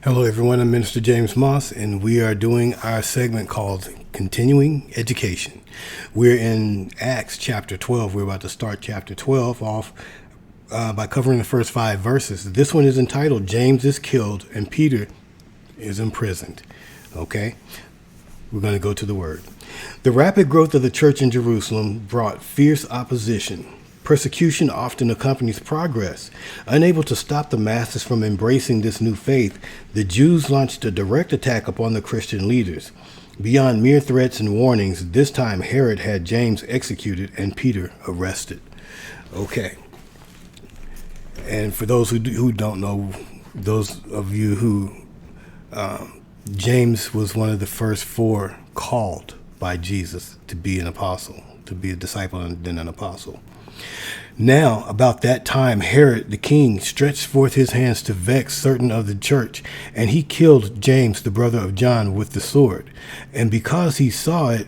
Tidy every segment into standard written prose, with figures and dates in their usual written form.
Hello, everyone. I'm Minister James Moss, and we are doing our segment called Continuing Education. We're in Acts chapter 12. We're about to start chapter 12 off by covering the first 5 verses. This one is entitled, James is Killed and Peter is Imprisoned. Okay? We're going to go to the word. The rapid growth of the church in Jerusalem brought fierce opposition. Persecution often accompanies progress. Unable to stop the masses from embracing this new faith, the Jews launched a direct attack upon the Christian leaders. Beyond mere threats and warnings, this time Herod had James executed and Peter arrested. Okay. And for those who don't know, those of you who, James was one of the first 4 called by Jesus to be an apostle, to be a disciple and then an apostle. Now, about that time, Herod the king stretched forth his hands to vex certain of the church, and he killed James, the brother of John, with the sword. And because he saw it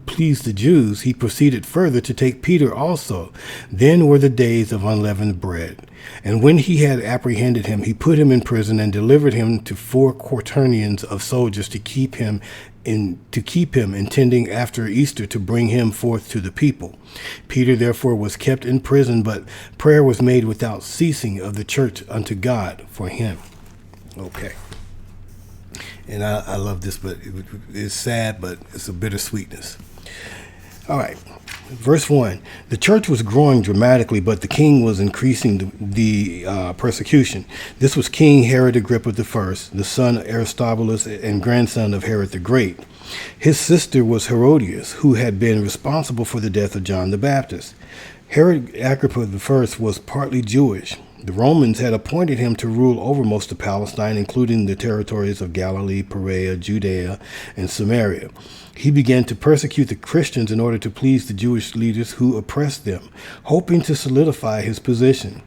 pleased the Jews, he proceeded further to take Peter also. Then were the days of unleavened bread. And when he had apprehended him, he put him in prison and delivered him to 4 quaternions of soldiers to keep him, intending after Easter to bring him forth to the people. Peter therefore was kept in prison, but prayer was made without ceasing of the church unto God for him. Okay. And I love this, but it's sad, but it's a bittersweetness. All right. Verse 1, the church was growing dramatically, but the king was increasing the persecution. This was King Herod Agrippa I, the son of Aristobulus and grandson of Herod the Great. His sister was Herodias, who had been responsible for the death of John the Baptist. Herod Agrippa I was partly Jewish. The Romans had appointed him to rule over most of Palestine, including the territories of Galilee, Perea, Judea, and Samaria. He began to persecute the Christians in order to please the Jewish leaders who oppressed them, hoping to solidify his position.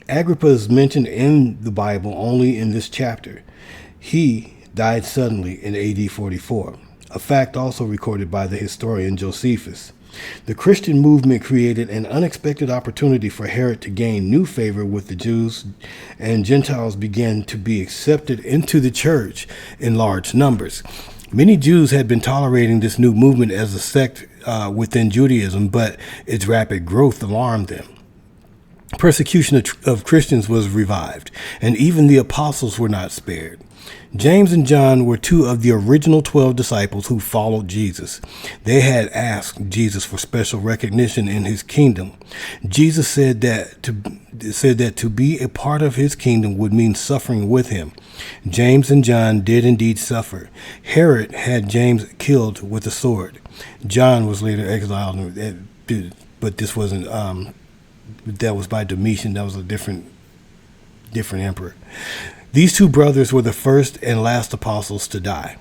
Agrippa is mentioned in the Bible only in this chapter. He died suddenly in AD 44, a fact also recorded by the historian Josephus. The Christian movement created an unexpected opportunity for Herod to gain new favor with the Jews, and Gentiles began to be accepted into the church in large numbers. Many Jews had been tolerating this new movement as a sect within Judaism, but its rapid growth alarmed them. Persecution of Christians was revived, and even the apostles were not spared. James and John were 2 of the original 12 disciples who followed Jesus. They had asked Jesus for special recognition in his kingdom. Jesus said that to be a part of his kingdom would mean suffering with him. James and John did indeed suffer. Herod had James killed with a sword. John was later exiled, but this wasn't. That was by Domitian. That was a different emperor. These 2 brothers were the first and last apostles to die.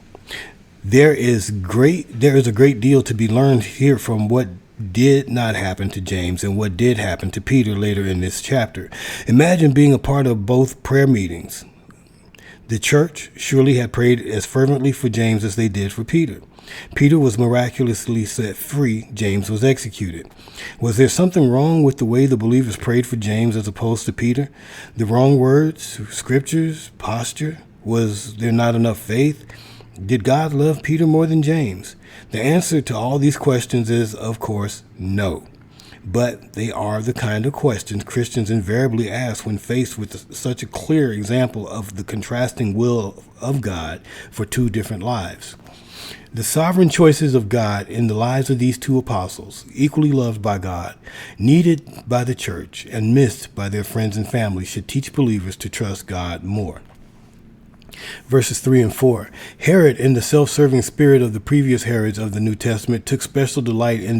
There is a great deal to be learned here from what did not happen to James and what did happen to Peter later in this chapter. Imagine being a part of both prayer meetings. The church surely had prayed as fervently for James as they did for Peter. Peter was miraculously set free. James was executed. Was there something wrong with the way the believers prayed for James as opposed to Peter? The wrong words, scriptures, posture? Was there not enough faith? Did God love Peter more than James? The answer to all these questions is, of course, no. But they are the kind of questions Christians invariably ask when faced with such a clear example of the contrasting will of God for 2 different lives. The sovereign choices of God in the lives of these 2 apostles, equally loved by God, needed by the church, and missed by their friends and family, should teach believers to trust God more. Verses 3 and 4. Herod, in the self-serving spirit of the previous Herods of the New Testament, took special delight in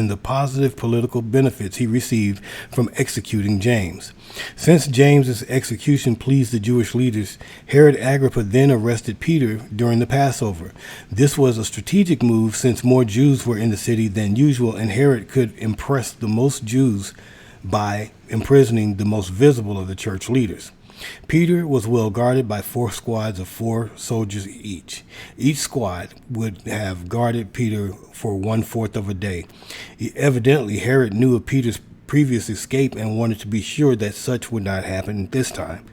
the positive political benefits he received from executing James. Since James's execution pleased the Jewish leaders, Herod Agrippa then arrested Peter during the Passover. This was a strategic move since more Jews were in the city than usual, and Herod could impress the most Jews by imprisoning the most visible of the church leaders. Peter was well guarded by 4 squads of 4 soldiers each. Each squad would have guarded Peter for 1/4 of a day. Evidently, Herod knew of Peter's previous escape and wanted to be sure that such would not happen this time.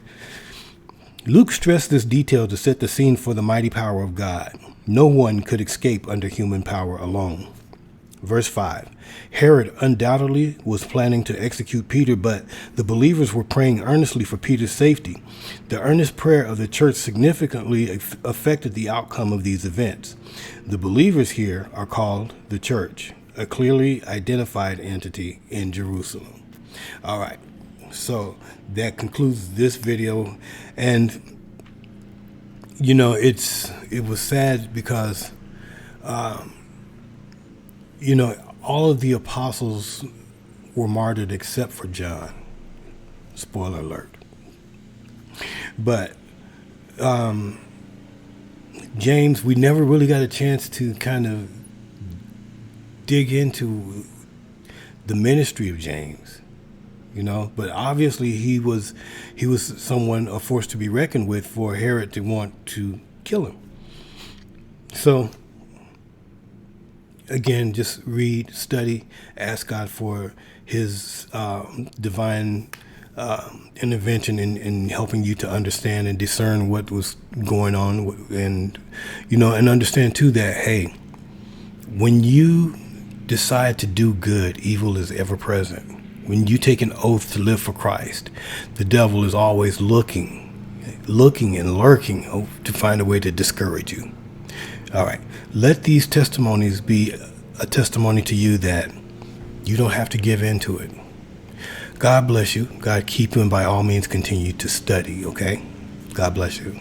Luke stressed this detail to set the scene for the mighty power of God. No one could escape under human power alone. Verse 5. Herod undoubtedly was planning to execute Peter, but the believers were praying earnestly for Peter's safety. The earnest prayer of the church significantly affected the outcome of these events. The believers here are called the church, a clearly identified entity in Jerusalem. All right, so that concludes this video. And it was sad because all of the apostles were martyred except for John. Spoiler alert. But James, we never really got a chance to kind of dig into the ministry of James, but obviously he was someone, a force to be reckoned with for Herod to want to kill him. So again, just read, study, ask God for his divine intervention in helping you to understand and discern what was going on, and understand too that, hey, when you decide to do good, evil is ever present. When you take an oath to live for Christ, the devil is always looking and lurking to find a way to discourage you. All right, let these testimonies be a testimony to you that you don't have to give in to it. God bless you. God keep you, and by all means continue to study, okay? God bless you.